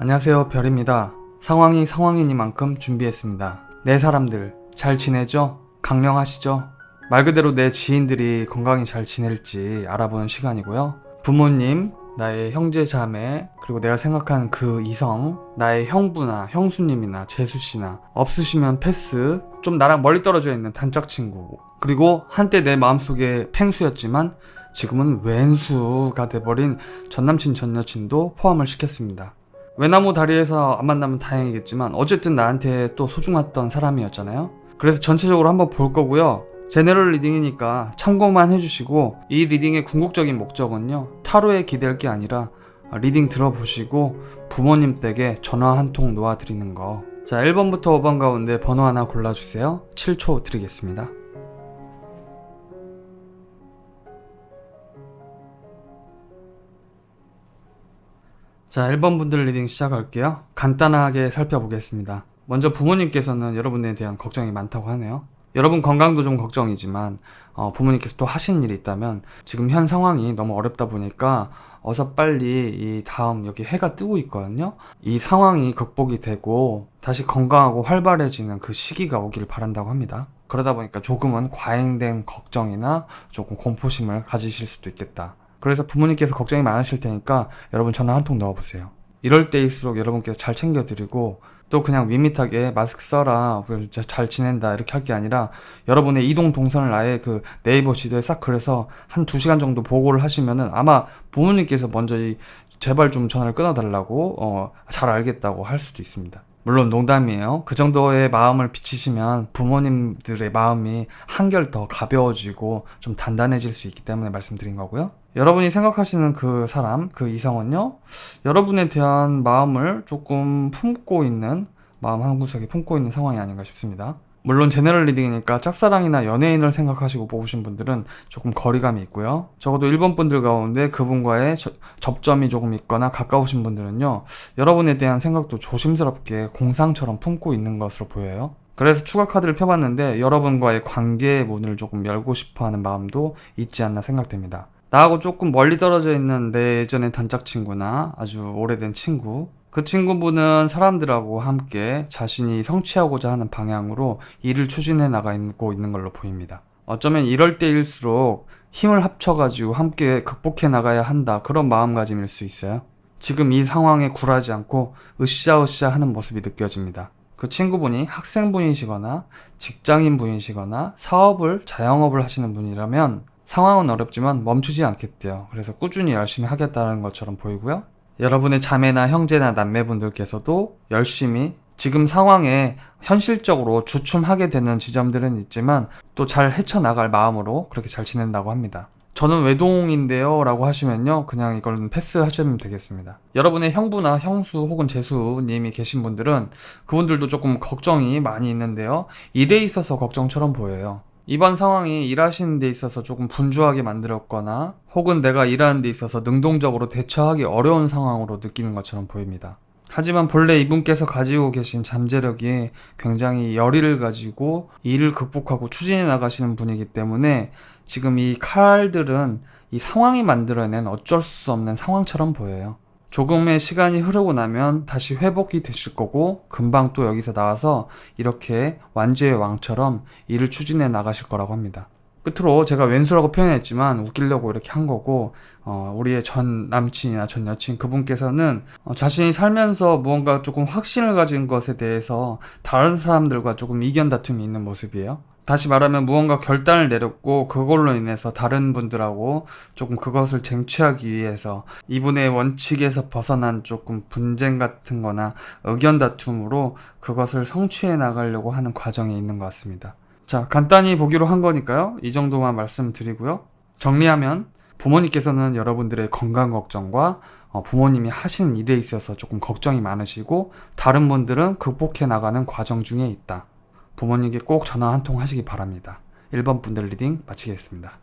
안녕하세요, 별입니다. 상황이 상황이니만큼 준비했습니다. 내 사람들 잘 지내죠? 강령하시죠? 말 그대로 내 지인들이 건강히 잘 지낼지 알아보는 시간이고요. 부모님, 나의 형제 자매, 그리고 내가 생각하는 그 이성, 나의 형부나 형수님이나 재수씨나 없으시면 패스, 좀 나랑 멀리 떨어져 있는 단짝 친구, 그리고 한때 내 마음속에 팽수였지만 지금은 왼수가 돼버린 전남친 전여친도 포함을 시켰습니다. 외나무 다리에서 안 만나면 다행이겠지만 어쨌든 나한테 또 소중했던 사람이었잖아요. 그래서 전체적으로 한번 볼 거고요. 제너럴 리딩이니까 참고만 해주시고, 이 리딩의 궁극적인 목적은요, 타로에 기댈 게 아니라 리딩 들어보시고 부모님 댁에 전화 한 통 놓아드리는 거. 자, 1번부터 5번 가운데 번호 하나 골라주세요. 7초 드리겠습니다. 자, 1번 분들 리딩 시작할게요. 간단하게 살펴보겠습니다. 먼저 부모님께서는 여러분에 대한 걱정이 많다고 하네요. 여러분 건강도 좀 걱정이지만 부모님께서 또 하신 일이 있다면, 지금 현 상황이 너무 어렵다 보니까 어서 빨리 이 다음, 여기 해가 뜨고 있거든요. 이 상황이 극복이 되고 다시 건강하고 활발해지는 그 시기가 오길 바란다고 합니다. 그러다 보니까 조금은 과잉된 걱정이나 조금 공포심을 가지실 수도 있겠다. 그래서 부모님께서 걱정이 많으실 테니까 여러분 전화 한 통 넣어보세요. 이럴 때일수록 여러분께서 잘 챙겨드리고, 또 그냥 밋밋하게 마스크 써라, 잘 지낸다 이렇게 할 게 아니라 여러분의 이동 동선을 아예 그 네이버 지도에 싹 그려서 한 2시간 정도 보고를 하시면은 아마 부모님께서 먼저 제발 좀 전화를 끊어달라고 잘 알겠다고 할 수도 있습니다. 물론 농담이에요. 그 정도의 마음을 비치시면 부모님들의 마음이 한결 더 가벼워지고 좀 단단해질 수 있기 때문에 말씀드린 거고요. 여러분이 생각하시는 그 사람, 그 이성은요, 여러분에 대한 마음을 조금 품고 있는, 마음 한구석에 품고 있는 상황이 아닌가 싶습니다. 물론 제너럴 리딩이니까 짝사랑이나 연예인을 생각하시고 뽑으신 분들은 조금 거리감이 있고요. 적어도 1번 분들 가운데 그분과의 접점이 조금 있거나 가까우신 분들은요, 여러분에 대한 생각도 조심스럽게 공상처럼 품고 있는 것으로 보여요. 그래서 추가 카드를 펴봤는데 여러분과의 관계의 문을 조금 열고 싶어하는 마음도 있지 않나 생각됩니다. 나하고 조금 멀리 떨어져 있는 내 예전의 단짝 친구나 아주 오래된 친구, 그 친구분은 사람들하고 함께 자신이 성취하고자 하는 방향으로 일을 추진해 나가고 있는 걸로 보입니다. 어쩌면 이럴 때일수록 힘을 합쳐가지고 함께 극복해 나가야 한다, 그런 마음가짐일 수 있어요. 지금 이 상황에 굴하지 않고 으쌰으쌰 하는 모습이 느껴집니다. 그 친구분이 학생분이시거나 직장인분이시거나 자영업을 하시는 분이라면 상황은 어렵지만 멈추지 않겠대요. 그래서 꾸준히 열심히 하겠다는 것처럼 보이고요. 여러분의 자매나 형제나 남매분들께서도 열심히 지금 상황에 현실적으로 주춤하게 되는 지점들은 있지만 또 잘 헤쳐나갈 마음으로 그렇게 잘 지낸다고 합니다. 저는 외동인데요 라고 하시면요, 그냥 이걸 패스하시면 되겠습니다. 여러분의 형부나 형수 혹은 재수님이 계신 분들은 그분들도 조금 걱정이 많이 있는데요, 일에 있어서 걱정처럼 보여요. 이번 상황이 일하시는 데 있어서 조금 분주하게 만들었거나 혹은 내가 일하는 데 있어서 능동적으로 대처하기 어려운 상황으로 느끼는 것처럼 보입니다. 하지만 본래 이분께서 가지고 계신 잠재력이 굉장히 열의를 가지고 일을 극복하고 추진해 나가시는 분이기 때문에 지금 이 칼들은 이 상황이 만들어낸 어쩔 수 없는 상황처럼 보여요. 조금의 시간이 흐르고 나면 다시 회복이 되실 거고, 금방 또 여기서 나와서 이렇게 완주의 왕처럼 일을 추진해 나가실 거라고 합니다. 끝으로 제가 왼수라고 표현했지만 웃기려고 이렇게 한 거고, 우리의 전 남친이나 전 여친, 그분께서는 자신이 살면서 무언가 조금 확신을 가진 것에 대해서 다른 사람들과 조금 이견 다툼이 있는 모습이에요. 다시 말하면 무언가 결단을 내렸고 그걸로 인해서 다른 분들하고 조금 그것을 쟁취하기 위해서 이분의 원칙에서 벗어난 조금 분쟁 같은 거나 의견 다툼으로 그것을 성취해 나가려고 하는 과정에 있는 것 같습니다. 자, 간단히 보기로 한 거니까요, 이 정도만 말씀드리고요. 정리하면 부모님께서는 여러분들의 건강 걱정과 부모님이 하시는 일에 있어서 조금 걱정이 많으시고, 다른 분들은 극복해 나가는 과정 중에 있다. 부모님께 꼭 전화 한 통 하시기 바랍니다. 1번 분들 리딩 마치겠습니다.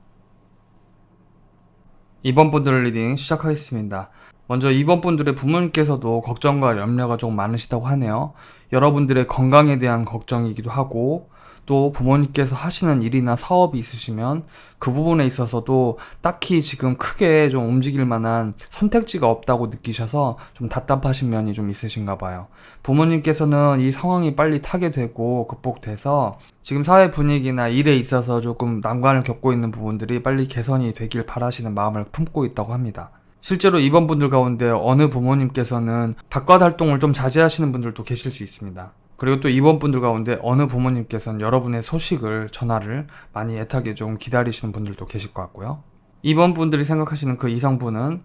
2번 분들 리딩 시작하겠습니다. 먼저 2번 분들의 부모님께서도 걱정과 염려가 조금 많으시다고 하네요. 여러분들의 건강에 대한 걱정이기도 하고, 또 부모님께서 하시는 일이나 사업이 있으시면 그 부분에 있어서도 딱히 지금 크게 좀 움직일 만한 선택지가 없다고 느끼셔서 좀 답답하신 면이 좀 있으신가 봐요. 부모님께서는 이 상황이 빨리 타게 되고 극복돼서 지금 사회 분위기나 일에 있어서 조금 난관을 겪고 있는 부분들이 빨리 개선이 되길 바라시는 마음을 품고 있다고 합니다. 실제로 이번 분들 가운데 어느 부모님께서는 바깥 활동을 좀 자제하시는 분들도 계실 수 있습니다. 그리고 또 이번 분들 가운데 어느 부모님께서는 여러분의 소식을, 전화를 많이 애타게 좀 기다리시는 분들도 계실 것 같고요. 이번 분들이 생각하시는 그 이상분은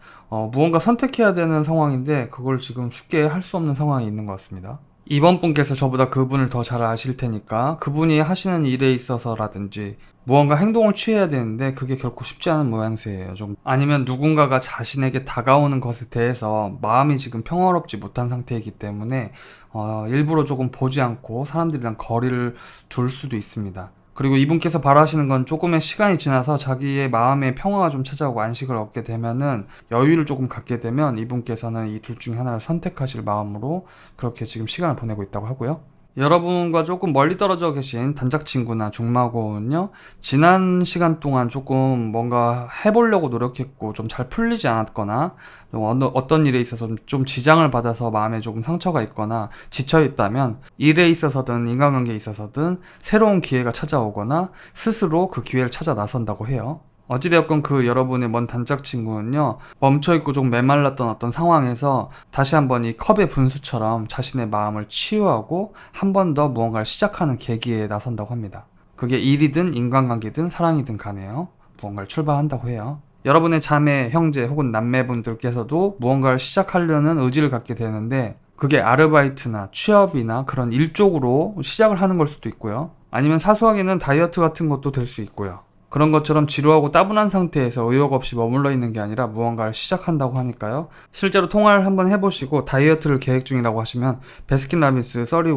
무언가 선택해야 되는 상황인데 그걸 지금 쉽게 할 수 없는 상황이 있는 것 같습니다. 이번 분께서 저보다 그분을 더 잘 아실 테니까 그분이 하시는 일에 있어서라든지 무언가 행동을 취해야 되는데 그게 결코 쉽지 않은 모양새예요. 좀 아니면 누군가가 자신에게 다가오는 것에 대해서 마음이 지금 평화롭지 못한 상태이기 때문에 일부러 조금 보지 않고 사람들이랑 거리를 둘 수도 있습니다. 그리고 이분께서 바라시는 건 조금의 시간이 지나서 자기의 마음의 평화가 좀 찾아오고 안식을 얻게 되면은 여유를 조금 갖게 되면 이분께서는 이 둘 중에 하나를 선택하실 마음으로 그렇게 지금 시간을 보내고 있다고 하고요. 여러분과 조금 멀리 떨어져 계신 단짝 친구나 중마고는요, 지난 시간 동안 조금 뭔가 해보려고 노력했고 좀 잘 풀리지 않았거나 어떤 일에 있어서 좀 지장을 받아서 마음에 조금 상처가 있거나 지쳐 있다면 일에 있어서든 인간관계에 있어서든 새로운 기회가 찾아오거나 스스로 그 기회를 찾아 나선다고 해요. 어찌되었건 그 여러분의 먼 단짝 친구는요, 멈춰있고 좀 메말랐던 어떤 상황에서 다시 한번 이 컵의 분수처럼 자신의 마음을 치유하고 한 번 더 무언가를 시작하는 계기에 나선다고 합니다. 그게 일이든 인간관계든 사랑이든 간에요. 무언가를 출발한다고 해요. 여러분의 자매, 형제 혹은 남매분들께서도 무언가를 시작하려는 의지를 갖게 되는데 그게 아르바이트나 취업이나 그런 일 쪽으로 시작을 하는 걸 수도 있고요. 아니면 사소하게는 다이어트 같은 것도 될 수 있고요. 그런 것처럼 지루하고 따분한 상태에서 의욕 없이 머물러 있는 게 아니라 무언가를 시작한다고 하니까요. 실제로 통화를 한번 해보시고 다이어트를 계획 중이라고 하시면 베스킨라빈스 31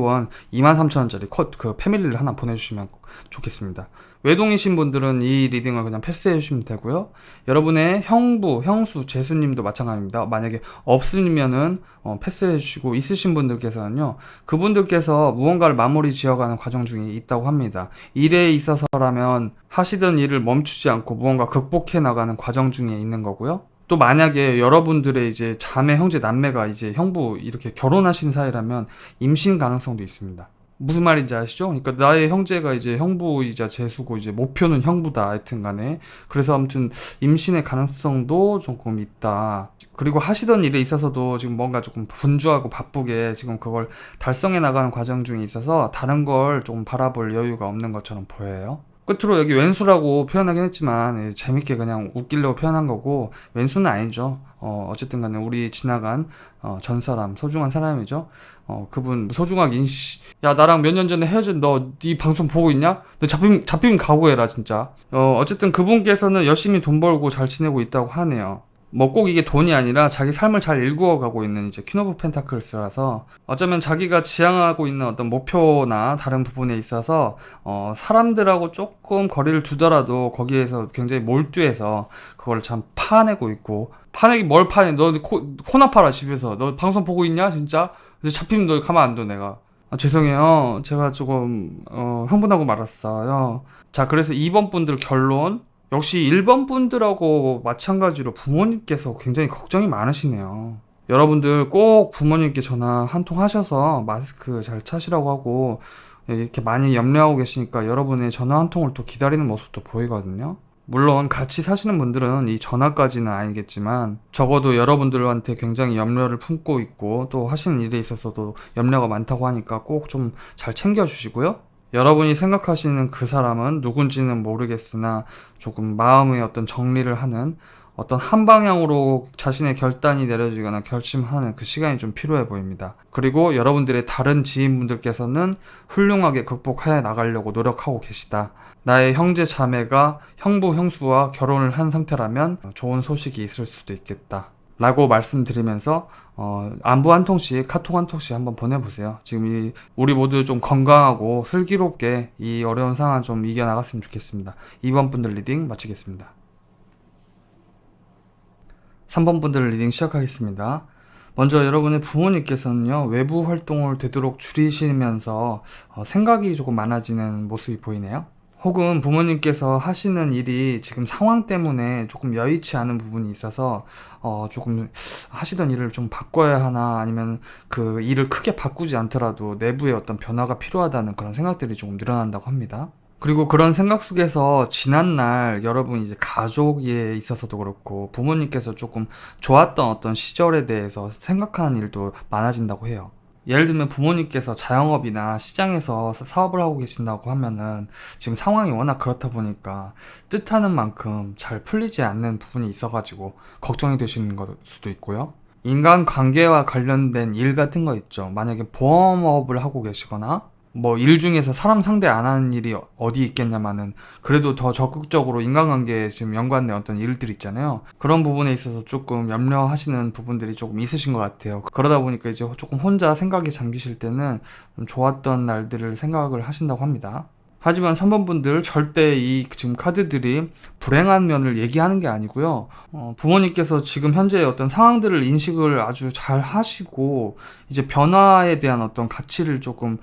23,000원짜리 그 패밀리를 하나 보내주시면 좋겠습니다. 외동이신 분들은 이 리딩을 그냥 패스해 주시면 되고요. 여러분의 형부, 형수, 제수님도 마찬가지입니다. 만약에 없으면은 패스해 주시고, 있으신 분들께서는요, 그분들께서 무언가를 마무리 지어가는 과정 중에 있다고 합니다. 일에 있어서라면 하시던 일을 멈추지 않고 무언가 극복해 나가는 과정 중에 있는 거고요. 또 만약에 여러분들의 이제 자매, 형제, 남매가 이제 형부 이렇게 결혼하신 사이라면 임신 가능성도 있습니다. 무슨 말인지 아시죠? 그러니까 나의 형제가 이제 형부이자 제수고 이제 목표는 형부다. 하여튼 간에. 그래서 아무튼 임신의 가능성도 조금 있다. 그리고 하시던 일에 있어서도 지금 뭔가 조금 분주하고 바쁘게 지금 그걸 달성해 나가는 과정 중에 있어서 다른 걸 조금 바라볼 여유가 없는 것처럼 보여요. 끝으로 여기 왼수라고 표현하긴 했지만 재밌게 그냥 웃기려고 표현한 거고 왼수는 아니죠. 어쨌든 간에 우리 지나간 전 사람 소중한 사람이죠. 그분 소중하긴 야 나랑 몇 년 전에 헤어진 너 네 방송 보고 있냐? 너 잡히면 각오해라 진짜. 어쨌든 그분께서는 열심히 돈 벌고 잘 지내고 있다고 하네요. 뭐 꼭 이게 돈이 아니라 자기 삶을 잘 일구어 가고 있는 이제 퀸 오브 펜타클스라서 어쩌면 자기가 지향하고 있는 어떤 목표나 다른 부분에 있어서 사람들하고 조금 거리를 두더라도 거기에서 굉장히 몰두해서 그걸 참 파내고 있고 파내기 뭘 파내? 너 코나 팔아 집에서 너 방송 보고 있냐 진짜? 잡히면 너 가만 안 둬 내가. 죄송해요. 제가 조금 흥분하고 말았어요. 자, 그래서 2번 분들 결론 역시 1번 분들하고 마찬가지로 부모님께서 굉장히 걱정이 많으시네요. 여러분들 꼭 부모님께 전화 한 통 하셔서 마스크 잘 차시라고 하고 이렇게 많이 염려하고 계시니까 여러분의 전화 한 통을 또 기다리는 모습도 보이거든요. 물론 같이 사시는 분들은 이 전화까지는 아니겠지만 적어도 여러분들한테 굉장히 염려를 품고 있고 또 하시는 일에 있어서도 염려가 많다고 하니까 꼭 좀 잘 챙겨주시고요. 여러분이 생각하시는 그 사람은 누군지는 모르겠으나 조금 마음의 어떤 정리를 하는 어떤 한 방향으로 자신의 결단이 내려지거나 결심하는 그 시간이 좀 필요해 보입니다. 그리고 여러분들의 다른 지인분들께서는 훌륭하게 극복해 나가려고 노력하고 계시다. 나의 형제 자매가 형부 형수와 결혼을 한 상태라면 좋은 소식이 있을 수도 있겠다. 라고 말씀드리면서 안부 한 통씩 카톡 한 통씩 한번 보내보세요. 지금 우리 모두 좀 건강하고 슬기롭게 이 어려운 상황 좀 이겨나갔으면 좋겠습니다. 2번 분들 리딩 마치겠습니다. 3번 분들 리딩 시작하겠습니다. 먼저 여러분의 부모님께서는요, 외부 활동을 되도록 줄이시면서 생각이 조금 많아지는 모습이 보이네요. 혹은 부모님께서 하시는 일이 지금 상황 때문에 조금 여의치 않은 부분이 있어서 조금 하시던 일을 좀 바꿔야 하나, 아니면 그 일을 크게 바꾸지 않더라도 내부의 어떤 변화가 필요하다는 그런 생각들이 조금 늘어난다고 합니다. 그리고 그런 생각 속에서 지난날 여러분 이제 가족에 있어서도 그렇고 부모님께서 조금 좋았던 어떤 시절에 대해서 생각하는 일도 많아진다고 해요. 예를 들면 부모님께서 자영업이나 시장에서 사업을 하고 계신다고 하면은 지금 상황이 워낙 그렇다 보니까 뜻하는 만큼 잘 풀리지 않는 부분이 있어가지고 걱정이 되시는 걸 수도 있고요. 인간관계와 관련된 일 같은 거 있죠. 만약에 보험업을 하고 계시거나 뭐 일 중에서 사람 상대 안 하는 일이 어디 있겠냐마는 그래도 더 적극적으로 인간관계에 지금 연관된 어떤 일들 있잖아요. 그런 부분에 있어서 조금 염려하시는 부분들이 조금 있으신 것 같아요. 그러다 보니까 이제 조금 혼자 생각에 잠기실 때는 좀 좋았던 날들을 생각을 하신다고 합니다. 하지만 3번 분들 절대 이 지금 카드들이 불행한 면을 얘기하는 게 아니고요. 부모님께서 지금 현재의 어떤 상황들을 인식을 아주 잘 하시고 이제 변화에 대한 어떤 가치를 조금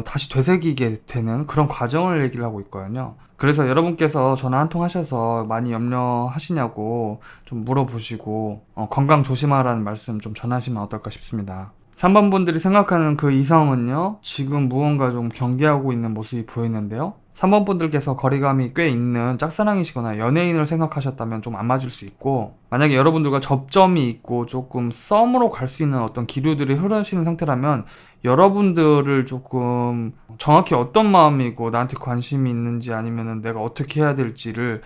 다시 되새기게 되는 그런 과정을 얘기를 하고 있거든요. 그래서 여러분께서 전화 한 통 하셔서 많이 염려하시냐고 좀 물어보시고 건강 조심하라는 말씀 좀 전하시면 어떨까 싶습니다. 3번 분들이 생각하는 그 이성은요, 지금 무언가 좀 경계하고 있는 모습이 보이는데요. 3번 분들께서 거리감이 꽤 있는 짝사랑이시거나 연예인을 생각하셨다면 좀 안 맞을 수 있고, 만약에 여러분들과 접점이 있고 조금 썸으로 갈 수 있는 어떤 기류들이 흐르시는 상태라면 여러분들을 조금 정확히 어떤 마음이고 나한테 관심이 있는지 아니면은 내가 어떻게 해야 될지를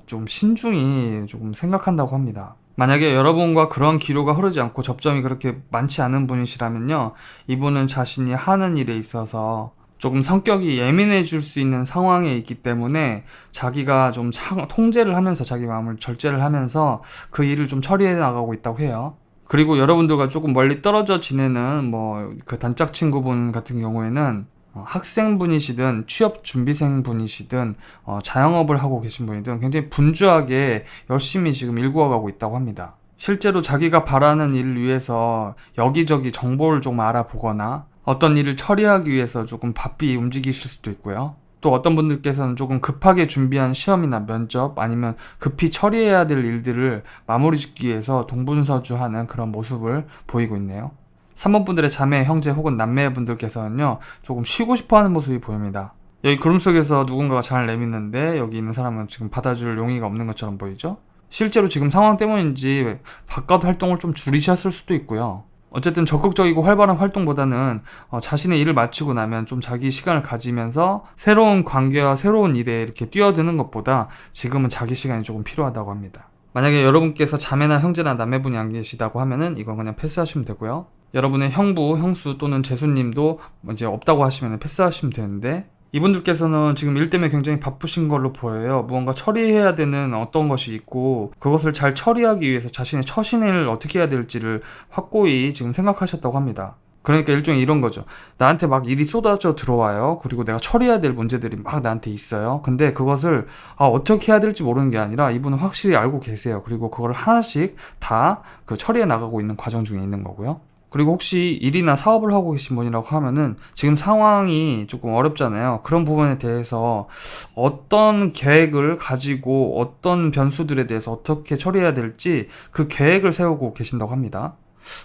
좀 신중히 조금 생각한다고 합니다. 만약에 여러분과 그런 기류가 흐르지 않고 접점이 그렇게 많지 않은 분이시라면요, 이분은 자신이 하는 일에 있어서 조금 성격이 예민해질 수 있는 상황에 있기 때문에 자기가 좀 통제를 하면서 자기 마음을 절제를 하면서 그 일을 좀 처리해 나가고 있다고 해요. 그리고 여러분들과 조금 멀리 떨어져 지내는 뭐 그 단짝 친구분 같은 경우에는 학생분이시든 취업 준비생 분이시든 자영업을 하고 계신 분이든 굉장히 분주하게 열심히 지금 일구어가고 있다고 합니다. 실제로 자기가 바라는 일을 위해서 여기저기 정보를 좀 알아보거나 어떤 일을 처리하기 위해서 조금 바삐 움직이실 수도 있고요. 또 어떤 분들께서는 조금 급하게 준비한 시험이나 면접 아니면 급히 처리해야 될 일들을 마무리 짓기 위해서 동분서주하는 그런 모습을 보이고 있네요. 3번 분들의 자매, 형제 혹은 남매분들께서는요, 조금 쉬고 싶어 하는 모습이 보입니다. 여기 구름 속에서 누군가가 잘 내미는데 여기 있는 사람은 지금 받아줄 용의가 없는 것처럼 보이죠? 실제로 지금 상황 때문인지 바깥 활동을 좀 줄이셨을 수도 있고요. 어쨌든 적극적이고 활발한 활동보다는 자신의 일을 마치고 나면 좀 자기 시간을 가지면서 새로운 관계와 새로운 일에 이렇게 뛰어드는 것보다 지금은 자기 시간이 조금 필요하다고 합니다. 만약에 여러분께서 자매나 형제나 남매분이 안 계시다고 하면은 이건 그냥 패스하시면 되고요. 여러분의 형부, 형수 또는 제수님도 이제 없다고 하시면 패스하시면 되는데, 이분들께서는 지금 일 때문에 굉장히 바쁘신 걸로 보여요. 무언가 처리해야 되는 어떤 것이 있고 그것을 잘 처리하기 위해서 자신의 처신을 어떻게 해야 될지를 확고히 지금 생각하셨다고 합니다. 그러니까 일종의 이런 거죠. 나한테 막 일이 쏟아져 들어와요. 그리고 내가 처리해야 될 문제들이 막 나한테 있어요. 근데 그것을 어떻게 해야 될지 모르는 게 아니라 이분은 확실히 알고 계세요. 그리고 그걸 하나씩 다 그 처리해 나가고 있는 과정 중에 있는 거고요. 그리고 혹시 일이나 사업을 하고 계신 분이라고 하면은 지금 상황이 조금 어렵잖아요. 그런 부분에 대해서 어떤 계획을 가지고 어떤 변수들에 대해서 어떻게 처리해야 될지 그 계획을 세우고 계신다고 합니다.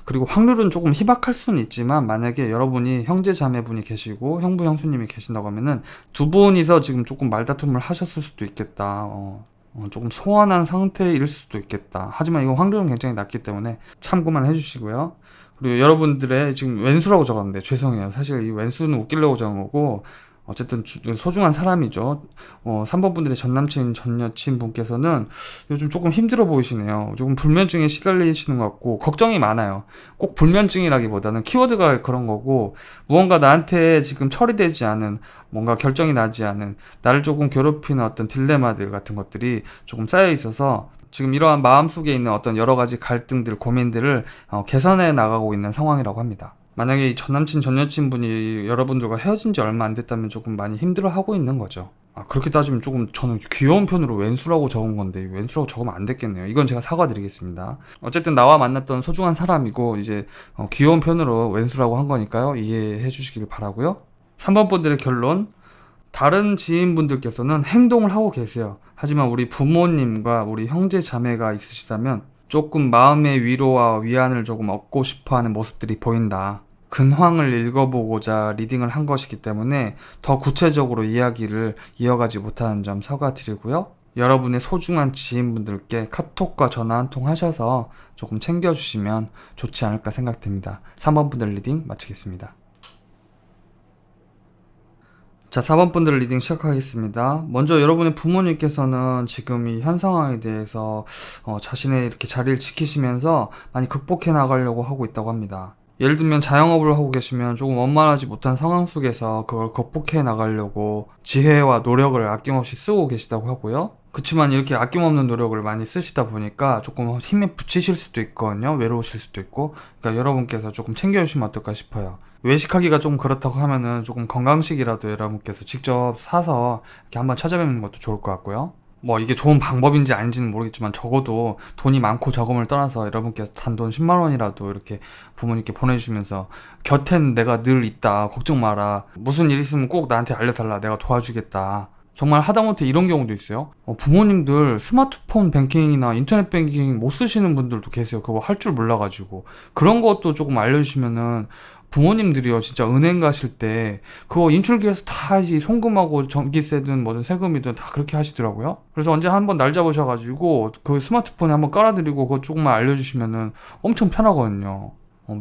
그리고 확률은 조금 희박할 수는 있지만 만약에 여러분이 형제 자매분이 계시고 형부 형수님이 계신다고 하면은 두 분이서 지금 조금 말다툼을 하셨을 수도 있겠다. 조금 소원한 상태일 수도 있겠다. 하지만 이건 확률은 굉장히 낮기 때문에 참고만 해주시고요. 그리고 여러분들의 지금 왼수라고 적었는데 죄송해요. 사실 이 왼수는 웃기려고 적은 거고 어쨌든 소중한 사람이죠. 3번 분들의 전남친, 전여친 분께서는 요즘 조금 힘들어 보이시네요. 조금 불면증에 시달리시는 것 같고 걱정이 많아요. 꼭 불면증이라기보다는 키워드가 그런 거고 무언가 나한테 지금 처리되지 않은 뭔가 결정이 나지 않은 나를 조금 괴롭히는 어떤 딜레마들 같은 것들이 조금 쌓여 있어서 지금 이러한 마음속에 있는 어떤 여러 가지 갈등들, 고민들을 개선해 나가고 있는 상황이라고 합니다. 만약에 이 전남친, 전여친 분이 여러분들과 헤어진 지 얼마 안 됐다면 조금 많이 힘들어하고 있는 거죠. 그렇게 따지면 조금 저는 귀여운 편으로 왼수라고 적은 건데 왼수라고 적으면 안 됐겠네요. 이건 제가 사과드리겠습니다. 어쨌든 나와 만났던 소중한 사람이고 이제 귀여운 편으로 왼수라고 한 거니까요. 이해해 주시길 바라고요. 3번 분들의 결론. 다른 지인분들께서는 행동을 하고 계세요. 하지만 우리 부모님과 우리 형제 자매가 있으시다면 조금 마음의 위로와 위안을 조금 얻고 싶어하는 모습들이 보인다. 근황을 읽어보고자 리딩을 한 것이기 때문에 더 구체적으로 이야기를 이어가지 못하는 점 사과드리고요. 여러분의 소중한 지인분들께 카톡과 전화 한 통 하셔서 조금 챙겨주시면 좋지 않을까 생각됩니다. 3번 분들 리딩 마치겠습니다. 자, 4번 분들 리딩 시작하겠습니다. 먼저 여러분의 부모님께서는 지금 이 현 상황에 대해서 자신의 이렇게 자리를 지키시면서 많이 극복해 나가려고 하고 있다고 합니다. 예를 들면 자영업을 하고 계시면 조금 원만하지 못한 상황 속에서 그걸 극복해 나가려고 지혜와 노력을 아낌없이 쓰고 계시다고 하고요. 그치만 이렇게 아낌없는 노력을 많이 쓰시다 보니까 조금 힘에 부치실 수도 있거든요. 외로우실 수도 있고. 그러니까 여러분께서 조금 챙겨주시면 어떨까 싶어요. 외식하기가 좀 그렇다고 하면은 조금 건강식이라도 여러분께서 직접 사서 이렇게 한번 찾아뵙는 것도 좋을 것 같고요. 뭐 이게 좋은 방법인지 아닌지는 모르겠지만 적어도 돈이 많고 적음을 떠나서 여러분께서 단돈 10만 원이라도 이렇게 부모님께 보내주시면서 곁엔 내가 늘 있다, 걱정 마라, 무슨 일 있으면 꼭 나한테 알려달라, 내가 도와주겠다. 정말 하다못해 이런 경우도 있어요. 부모님들 스마트폰 뱅킹이나 인터넷 뱅킹 못 쓰시는 분들도 계세요. 그거 할 줄 몰라가지고. 그런 것도 조금 알려주시면은 부모님들이요, 진짜 은행 가실 때 그거 인출기에서 다 이제 송금하고 전기세든 뭐든 세금이든 다 그렇게 하시더라고요. 그래서 언제 한번 날 잡으셔가지고 그 스마트폰에 한번 깔아드리고 그거 조금만 알려주시면은 엄청 편하거든요.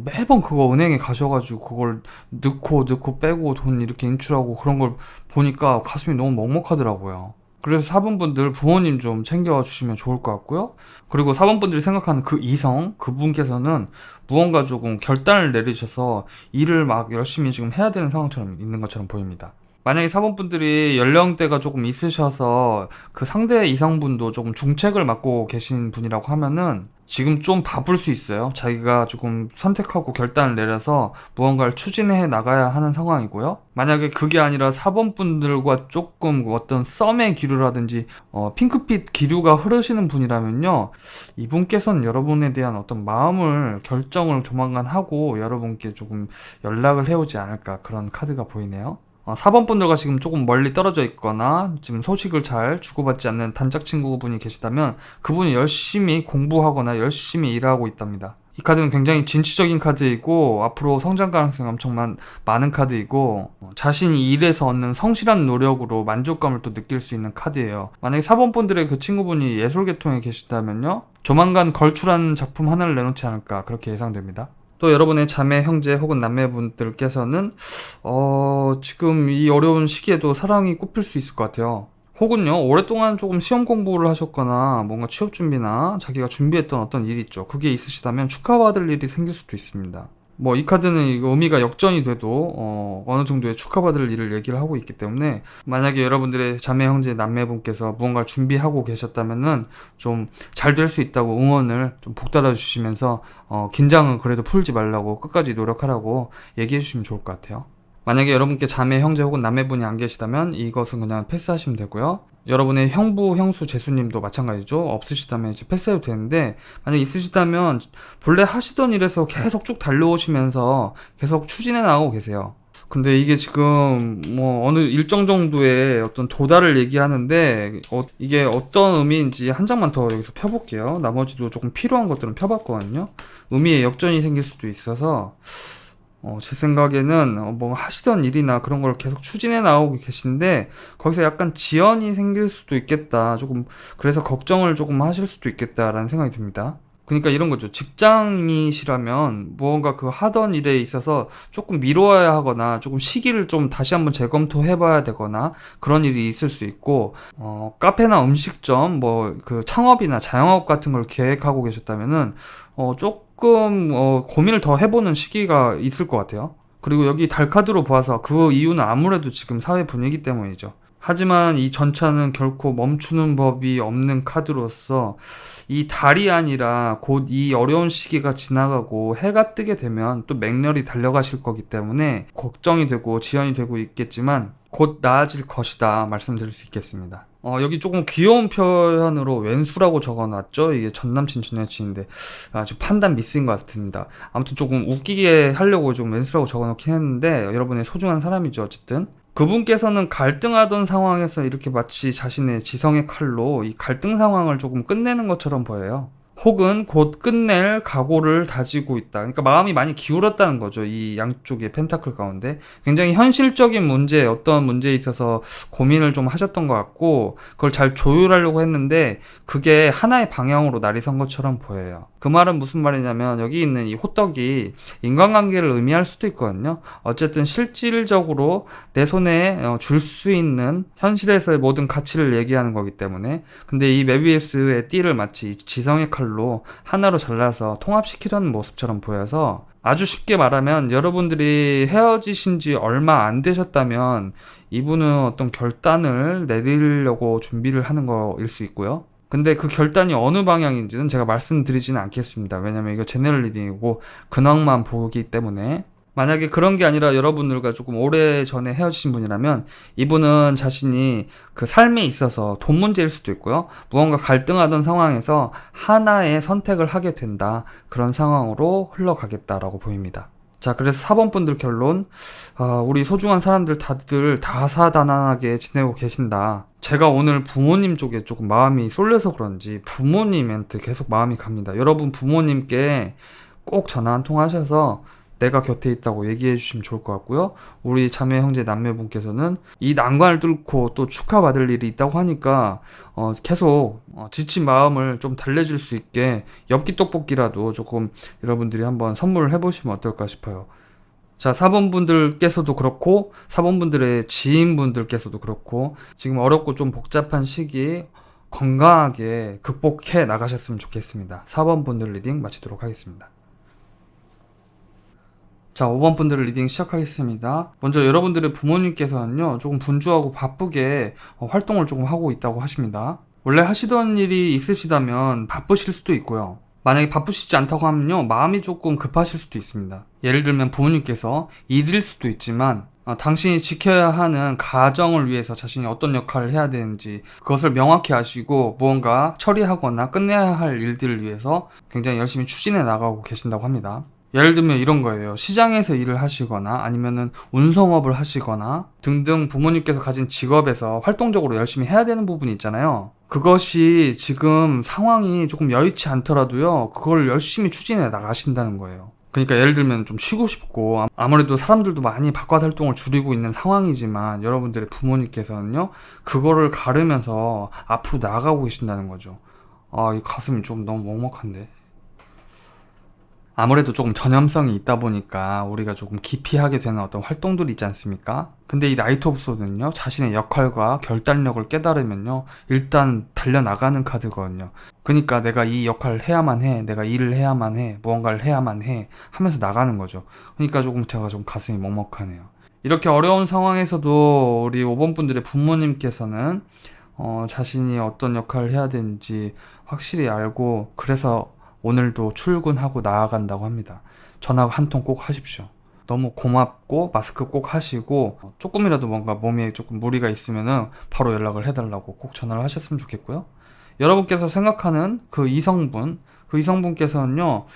매번 그거 은행에 가셔가지고 그걸 넣고 빼고 돈 이렇게 인출하고 그런 걸 보니까 가슴이 너무 먹먹하더라고요. 그래서 4번 분들 부모님 좀 챙겨주시면 좋을 것 같고요. 그리고 4번 분들이 생각하는 그 이성, 그분께서는 무언가 조금 결단을 내리셔서 일을 막 열심히 지금 해야 되는 상황처럼 있는 것처럼 보입니다. 만약에 4번 분들이 연령대가 조금 있으셔서 그 상대 이성분도 조금 중책을 맡고 계신 분이라고 하면은 지금 좀 바쁠 수 있어요. 자기가 조금 선택하고 결단을 내려서 무언가를 추진해 나가야 하는 상황이고요. 만약에 그게 아니라 4번 분들과 조금 어떤 썸의 기류라든지 핑크빛 기류가 흐르시는 분이라면요, 이분께서는 여러분에 대한 어떤 마음을 결정을 조만간 하고 여러분께 조금 연락을 해오지 않을까, 그런 카드가 보이네요. 4번 분들과 지금 조금 멀리 떨어져 있거나 지금 소식을 잘 주고받지 않는 단짝 친구분이 계시다면 그분이 열심히 공부하거나 열심히 일하고 있답니다. 이 카드는 굉장히 진취적인 카드이고 앞으로 성장 가능성이 엄청 많은 카드이고 자신이 일에서 얻는 성실한 노력으로 만족감을 또 느낄 수 있는 카드예요. 만약에 4번 분들의 그 친구분이 예술 계통에 계시다면요, 조만간 걸출한 작품 하나를 내놓지 않을까, 그렇게 예상됩니다. 또 여러분의 자매, 형제 혹은 남매분들께서는 지금 이 어려운 시기에도 사랑이 꼽힐 수 있을 것 같아요. 혹은요, 오랫동안 조금 시험 공부를 하셨거나 뭔가 취업 준비나 자기가 준비했던 어떤 일이 있죠. 그게 있으시다면 축하받을 일이 생길 수도 있습니다. 뭐 이 카드는 이거 의미가 역전이 돼도 어느 정도의 축하받을 일을 얘기를 하고 있기 때문에 만약에 여러분들의 자매, 형제, 남매분께서 무언가를 준비하고 계셨다면은 좀 잘 될 수 있다고 응원을 좀 북달아 주시면서 긴장은 그래도 풀지 말라고 끝까지 노력하라고 얘기해 주시면 좋을 것 같아요. 만약에 여러분께 자매, 형제 혹은 남매분이 안 계시다면 이것은 그냥 패스하시면 되고요. 여러분의 형부, 형수, 재수님도 마찬가지죠. 없으시다면 이제 패스해도 되는데, 만약 있으시다면 본래 하시던 일에서 계속 쭉 달려오시면서 계속 추진해 나가고 계세요. 근데 이게 지금 뭐 어느 일정 정도의 어떤 도달을 얘기하는데 이게 어떤 의미인지 한 장만 더 여기서 펴볼게요. 나머지도 조금 필요한 것들은 펴봤거든요. 의미의 역전이 생길 수도 있어서 제 생각에는 뭐 하시던 일이나 그런 걸 계속 추진해 나오고 계신데 거기서 약간 지연이 생길 수도 있겠다. 조금 그래서 걱정을 조금 하실 수도 있겠다라는 생각이 듭니다. 그러니까 이런 거죠. 직장이시라면 무언가 그 하던 일에 있어서 조금 미뤄야 하거나 조금 시기를 좀 다시 한번 재검토해 봐야 되거나 그런 일이 있을 수 있고, 카페나 음식점 뭐 그 창업이나 자영업 같은 걸 계획하고 계셨다면은 조금 고민을 더 해보는 시기가 있을 것 같아요. 그리고 여기 달 카드로 보아서 그 이유는 아무래도 지금 사회 분위기 때문이죠. 하지만 이 전차는 결코 멈추는 법이 없는 카드로서 이 달이 아니라 곧 이 어려운 시기가 지나가고 해가 뜨게 되면 또 맹렬히 달려가실 거기 때문에 걱정이 되고 지연이 되고 있겠지만 곧 나아질 것이다 말씀드릴 수 있겠습니다. 여기 조금 귀여운 표현으로 왼수라고 적어놨죠. 이게 전남친 전여친인데 지금 판단 미스인 것 같습니다. 아무튼 조금 웃기게 하려고 좀 왼수라고 적어놓긴 했는데 여러분의 소중한 사람이죠. 어쨌든 그분께서는 갈등하던 상황에서 이렇게 마치 자신의 지성의 칼로 이 갈등 상황을 조금 끝내는 것처럼 보여요. 혹은 곧 끝낼 각오를 다지고 있다. 그러니까 마음이 많이 기울었다는 거죠. 이 양쪽의 펜타클 가운데. 굉장히 현실적인 문제, 어떤 문제에 있어서 고민을 좀 하셨던 것 같고, 그걸 잘 조율하려고 했는데, 그게 하나의 방향으로 날이 선 것처럼 보여요. 그 말은 무슨 말이냐면, 여기 있는 이 호떡이 인간관계를 의미할 수도 있거든요. 어쨌든 실질적으로 내 손에 줄 수 있는 현실에서의 모든 가치를 얘기하는 거기 때문에. 근데 이 메비우스의 띠를 마치 이 지성의 칼로 하나로 잘라서 통합시키려는 모습처럼 보여서 아주 쉽게 말하면 여러분들이 헤어지신 지 얼마 안 되셨다면 이분은 어떤 결단을 내리려고 준비를 하는 거일 수 있고요. 근데 그 결단이 어느 방향인지는 제가 말씀드리지는 않겠습니다. 왜냐면 이거 제너럴 리딩이고 근황만 보기 때문에. 만약에 그런 게 아니라 여러분들과 조금 오래 전에 헤어지신 분이라면 이분은 자신이 그 삶에 있어서 돈 문제일 수도 있고요. 무언가 갈등하던 상황에서 하나의 선택을 하게 된다. 그런 상황으로 흘러가겠다라고 보입니다. 자, 그래서 4번 분들 결론. 우리 소중한 사람들 다들 다사다난하게 지내고 계신다. 제가 오늘 부모님 쪽에 조금 마음이 쏠려서 그런지 부모님한테 계속 마음이 갑니다. 여러분 부모님께 꼭 전화 한 통 하셔서 내가 곁에 있다고 얘기해 주시면 좋을 것 같고요. 우리 자매 형제 남매분께서는 이 난관을 뚫고 또 축하받을 일이 있다고 하니까 계속 지친 마음을 좀 달래줄 수 있게 엽기 떡볶이라도 조금 여러분들이 한번 선물을 해보시면 어떨까 싶어요. 자, 4번 분들께서도 그렇고 4번 분들의 지인분들께서도 그렇고 지금 어렵고 좀 복잡한 시기 건강하게 극복해 나가셨으면 좋겠습니다. 4번 분들 리딩 마치도록 하겠습니다. 자, 5번 분들 리딩 시작하겠습니다. 먼저 여러분들의 부모님께서는요, 조금 분주하고 바쁘게 활동을 조금 하고 있다고 하십니다. 원래 하시던 일이 있으시다면 바쁘실 수도 있고요. 만약에 바쁘시지 않다고 하면요, 마음이 조금 급하실 수도 있습니다. 예를 들면 부모님께서 일일 수도 있지만, 당신이 지켜야 하는 가정을 위해서 자신이 어떤 역할을 해야 되는지 그것을 명확히 아시고 무언가 처리하거나 끝내야 할 일들을 위해서 굉장히 열심히 추진해 나가고 계신다고 합니다. 예를 들면 이런 거예요. 시장에서 일을 하시거나 아니면은 운송업을 하시거나 등등 부모님께서 가진 직업에서 활동적으로 열심히 해야 되는 부분이 있잖아요. 그것이 지금 상황이 조금 여의치 않더라도요. 그걸 열심히 추진해 나가신다는 거예요. 그러니까 예를 들면 좀 쉬고 싶고 아무래도 사람들도 많이 바깥 활동을 줄이고 있는 상황이지만 여러분들의 부모님께서는요. 그거를 가르면서 앞으로 나아가고 계신다는 거죠. 이 가슴이 좀 너무 먹먹한데. 아무래도 조금 전염성이 있다 보니까 우리가 조금 기피하게 되는 어떤 활동들이 있지 않습니까? 근데 이 나이트 오브 소드는요, 자신의 역할과 결단력을 깨달으면요, 일단 달려나가는 카드거든요. 그러니까 내가 이 역할을 해야만 해, 내가 일을 해야만 해, 무언가를 해야만 해 하면서 나가는 거죠. 그러니까 조금 제가 좀 가슴이 먹먹하네요. 이렇게 어려운 상황에서도 우리 5번 분들의 부모님께서는 자신이 어떤 역할을 해야 되는지 확실히 알고 그래서 오늘도 출근하고 나아간다고 합니다. 전화 한 통 꼭 하십시오. 너무 고맙고 마스크 꼭 하시고 조금이라도 뭔가 몸에 조금 무리가 있으면은 바로 연락을 해달라고 꼭 전화를 하셨으면 좋겠고요. 여러분께서 생각하는 그 이성분께서는요,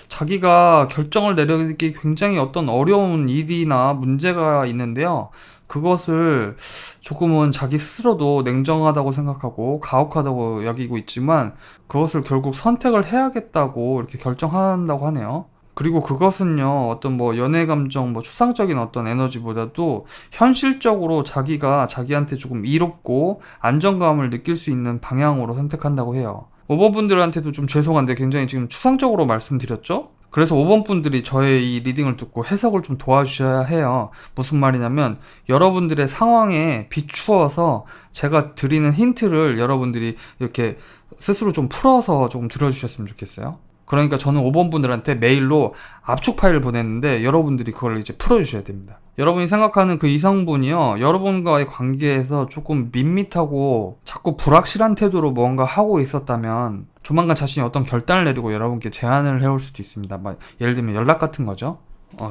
자기가 결정을 내리기 굉장히 어떤 어려운 일이나 문제가 있는데요. 그것을 조금은 자기 스스로도 냉정하다고 생각하고 가혹하다고 여기고 있지만 그것을 결국 선택을 해야겠다고 이렇게 결정한다고 하네요. 그리고 그것은요, 어떤 뭐 연애 감정, 뭐 추상적인 어떤 에너지보다도 현실적으로 자기가 자기한테 조금 이롭고 안정감을 느낄 수 있는 방향으로 선택한다고 해요. 5번 분들한테도 좀 죄송한데 굉장히 지금 추상적으로 말씀드렸죠? 그래서 5번 분들이 저의 이 리딩을 듣고 해석을 좀 도와주셔야 해요. 무슨 말이냐면 여러분들의 상황에 비추어서 제가 드리는 힌트를 여러분들이 이렇게 스스로 좀 풀어서 조금 들어주셨으면 좋겠어요. 그러니까 저는 5번 분들한테 메일로 압축 파일을 보냈는데 여러분들이 그걸 이제 풀어주셔야 됩니다. 여러분이 생각하는 그 이성분이요, 여러분과의 관계에서 조금 밋밋하고 자꾸 불확실한 태도로 뭔가 하고 있었다면 조만간 자신이 어떤 결단을 내리고 여러분께 제안을 해올 수도 있습니다. 예를 들면 연락 같은 거죠.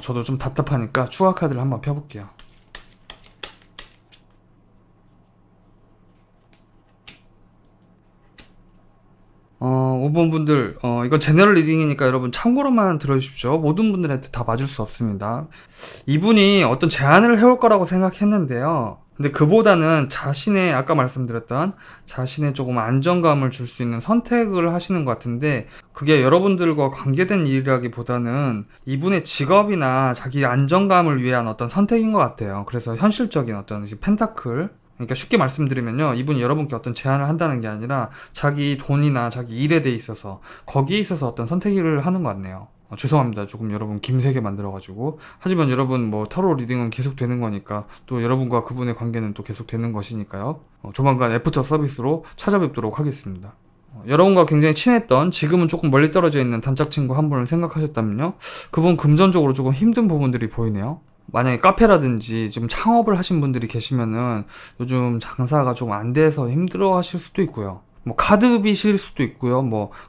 저도 좀 답답하니까 추가 카드를 한번 펴볼게요. 5번 분들, 이건 제너럴 리딩이니까 여러분 참고로만 들어주십시오. 모든 분들한테 다 맞을 수 없습니다. 이분이 어떤 제안을 해올 거라고 생각했는데요. 근데 그보다는 아까 말씀드렸던 자신의 조금 안정감을 줄 수 있는 선택을 하시는 것 같은데, 그게 여러분들과 관계된 일이라기보다는 이분의 직업이나 자기 안정감을 위한 어떤 선택인 것 같아요. 그래서 현실적인 어떤 펜타클, 그러니까 쉽게 말씀드리면요, 이분이 여러분께 어떤 제안을 한다는 게 아니라 자기 돈이나 자기 일에 대해 있어서 거기에 있어서 어떤 선택을 하는 것 같네요. 죄송합니다. 조금 여러분 김세게 만들어가지고. 하지만 여러분 타로 리딩은 계속 되는 거니까, 또 여러분과 그분의 관계는 또 계속 되는 것이니까요. 조만간 애프터 서비스로 찾아뵙도록 하겠습니다. 여러분과 굉장히 친했던, 지금은 조금 멀리 떨어져 있는 단짝 친구 한 분을 생각하셨다면요, 그분 금전적으로 조금 힘든 부분들이 보이네요. 만약에 카페라든지 좀 창업을 하신 분들이 계시면은 요즘 장사가 좀 안 돼서 힘들어 하실 수도 있고요. 카드빚일 수도 있고요.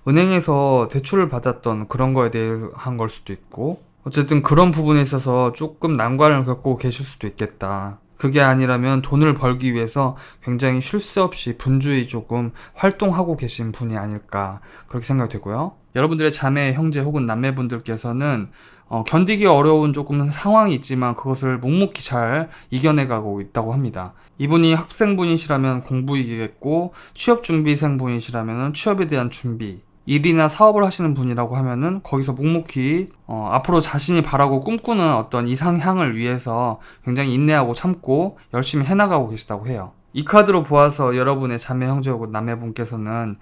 은행에서 대출을 받았던 그런 거에 대한 걸 수도 있고. 어쨌든 그런 부분에 있어서 조금 난관을 겪고 계실 수도 있겠다. 그게 아니라면 돈을 벌기 위해서 굉장히 쉴 새 없이 분주히 조금 활동하고 계신 분이 아닐까, 그렇게 생각이 되고요. 여러분들의 자매, 형제 혹은 남매분들께서는 견디기 어려운 조금 상황이 있지만 그것을 묵묵히 잘 이겨내가고 있다고 합니다. 이분이 학생분이시라면 공부이겠고, 취업준비생분이시라면 취업에 대한 준비, 일이나 사업을 하시는 분이라고 하면은 거기서 묵묵히 앞으로 자신이 바라고 꿈꾸는 어떤 이상향을 위해서 굉장히 인내하고 참고 열심히 해나가고 계시다고 해요. 이 카드로 보아서 여러분의 자매, 형제 혹은 남매분께서는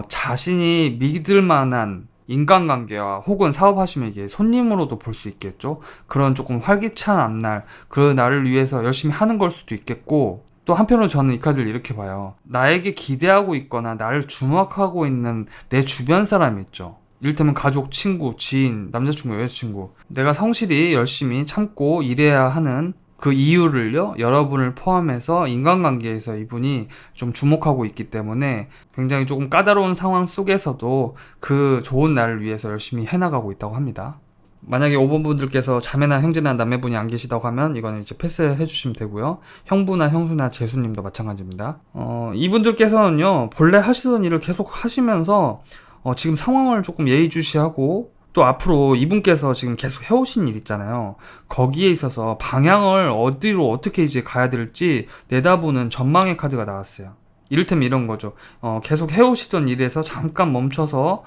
자신이 믿을 만한 인간관계와 혹은 사업하시면 이게 손님으로도 볼 수 있겠죠. 그런 조금 활기찬 앞날, 그 날을 위해서 열심히 하는 걸 수도 있겠고, 또 한편으로 저는 이 카드를 이렇게 봐요. 나에게 기대하고 있거나 나를 주목하고 있는 내 주변 사람이 있죠. 이를테면 가족, 친구, 지인, 남자친구, 여자친구. 내가 성실히 열심히 참고 일해야 하는 그 이유를요, 여러분을 포함해서 인간관계에서 이분이 좀 주목하고 있기 때문에 굉장히 조금 까다로운 상황 속에서도 그 좋은 날을 위해서 열심히 해나가고 있다고 합니다. 만약에 5번 분들께서 자매나 형제나 남매분이 안 계시다고 하면 이거는 이제 패스해 주시면 되고요. 형부나 형수나 재수님도 마찬가지입니다. 이분들께서는요, 본래 하시던 일을 계속 하시면서 지금 상황을 조금 예의주시하고, 또 앞으로 이분께서 지금 계속 해오신 일 있잖아요. 거기에 있어서 방향을 어디로 어떻게 이제 가야 될지 내다보는 전망의 카드가 나왔어요. 이를테면 이런 거죠. 계속 해오시던 일에서 잠깐 멈춰서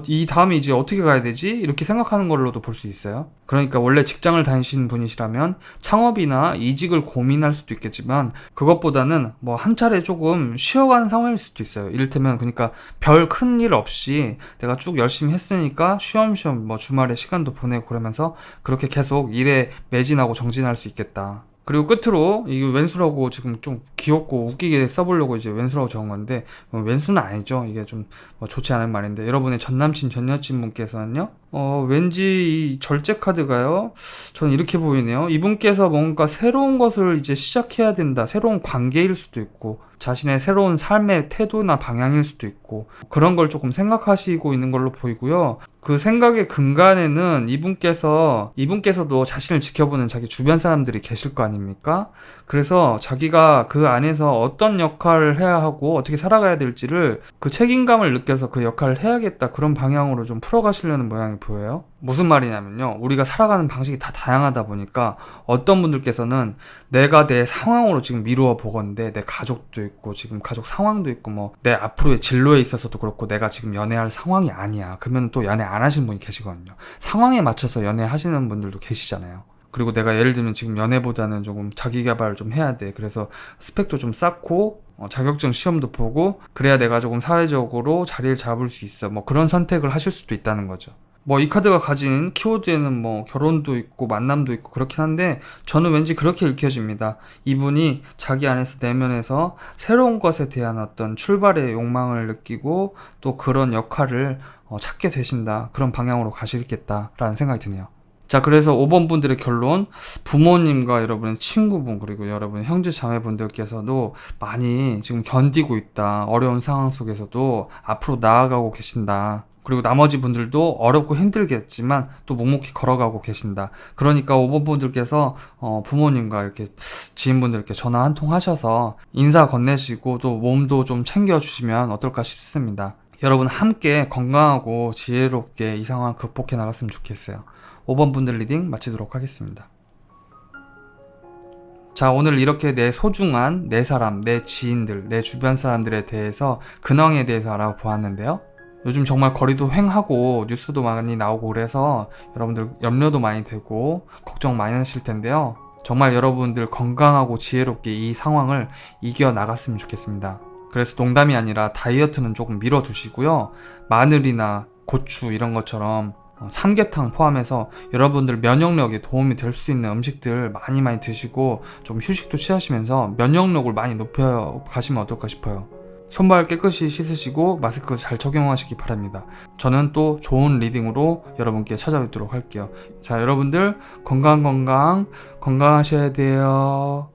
이 다음에 이제 어떻게 가야 되지? 이렇게 생각하는 걸로도 볼 수 있어요. 그러니까 원래 직장을 다니시는 분이시라면 창업이나 이직을 고민할 수도 있겠지만, 그것보다는 한 차례 조금 쉬어가는 상황일 수도 있어요. 이를테면 그러니까 별 큰 일 없이 내가 쭉 열심히 했으니까 쉬엄쉬엄 주말에 시간도 보내고 그러면서 그렇게 계속 일에 매진하고 정진할 수 있겠다. 그리고 끝으로 이거 왼수라고 지금 좀 귀엽고 웃기게 써보려고 이제 왼수라고 적은 건데, 왼수는 아니죠. 이게 좀 좋지 않은 말인데, 여러분의 전남친, 전여친 분께서는요, 왠지 이 절제 카드가요, 저는 이렇게 보이네요. 이분께서 뭔가 새로운 것을 이제 시작해야 된다, 새로운 관계일 수도 있고, 자신의 새로운 삶의 태도나 방향일 수도 있고, 그런 걸 조금 생각하시고 있는 걸로 보이고요. 그 생각의 근간에는 이분께서도 자신을 지켜보는 자기 주변 사람들이 계실 거 아닙니까? 그래서 자기가 그 안에서 어떤 역할을 해야 하고 어떻게 살아가야 될지를, 그 책임감을 느껴서 그 역할을 해야겠다, 그런 방향으로 좀 풀어가시려는 모양이 보여요. 무슨 말이냐면요, 우리가 살아가는 방식이 다 다양하다 보니까 어떤 분들께서는 내가 내 상황으로 지금 미루어 보건데, 내 가족도 있고 지금 가족 상황도 있고 내 앞으로의 진로에 있어서도 그렇고 내가 지금 연애할 상황이 아니야, 그러면 또 연애 안 하시는 분이 계시거든요. 상황에 맞춰서 연애하시는 분들도 계시잖아요. 그리고 내가 예를 들면 지금 연애보다는 조금 자기 개발을 좀 해야 돼, 그래서 스펙도 좀 쌓고 자격증 시험도 보고 그래야 내가 조금 사회적으로 자리를 잡을 수 있어, 그런 선택을 하실 수도 있다는 거죠. 이 카드가 가진 키워드에는 결혼도 있고 만남도 있고 그렇긴 한데, 저는 왠지 그렇게 읽혀집니다. 이분이 자기 안에서 내면에서 새로운 것에 대한 어떤 출발의 욕망을 느끼고 또 그런 역할을 찾게 되신다, 그런 방향으로 가시겠다라는 생각이 드네요. 자, 그래서 5번 분들의 결론, 부모님과 여러분의 친구분 그리고 여러분의 형제 자매분들께서도 많이 지금 견디고 있다, 어려운 상황 속에서도 앞으로 나아가고 계신다, 그리고 나머지 분들도 어렵고 힘들겠지만 또 묵묵히 걸어가고 계신다. 그러니까 5번 분들께서 부모님과 이렇게 지인분들께 전화 한 통 하셔서 인사 건네시고 또 몸도 좀 챙겨주시면 어떨까 싶습니다. 여러분 함께 건강하고 지혜롭게 이 상황 극복해 나갔으면 좋겠어요. 5번 분들 리딩 마치도록 하겠습니다. 자, 오늘 이렇게 내 소중한 내 사람, 내 지인들, 내 주변 사람들에 대해서 근황에 대해서 알아보았는데요. 요즘 정말 거리도 횡하고 뉴스도 많이 나오고 그래서 여러분들 염려도 많이 되고 걱정 많이 하실 텐데요. 정말 여러분들 건강하고 지혜롭게 이 상황을 이겨 나갔으면 좋겠습니다. 그래서 농담이 아니라 다이어트는 조금 밀어두시고요. 마늘이나 고추 이런 것처럼 삼계탕 포함해서 여러분들 면역력에 도움이 될 수 있는 음식들 많이 드시고 좀 휴식도 취하시면서 면역력을 많이 높여 가시면 어떨까 싶어요. 손발 깨끗이 씻으시고 마스크 잘 착용하시기 바랍니다. 저는 또 좋은 리딩으로 여러분께 찾아뵙도록 할게요. 자, 여러분들 건강하셔야 돼요.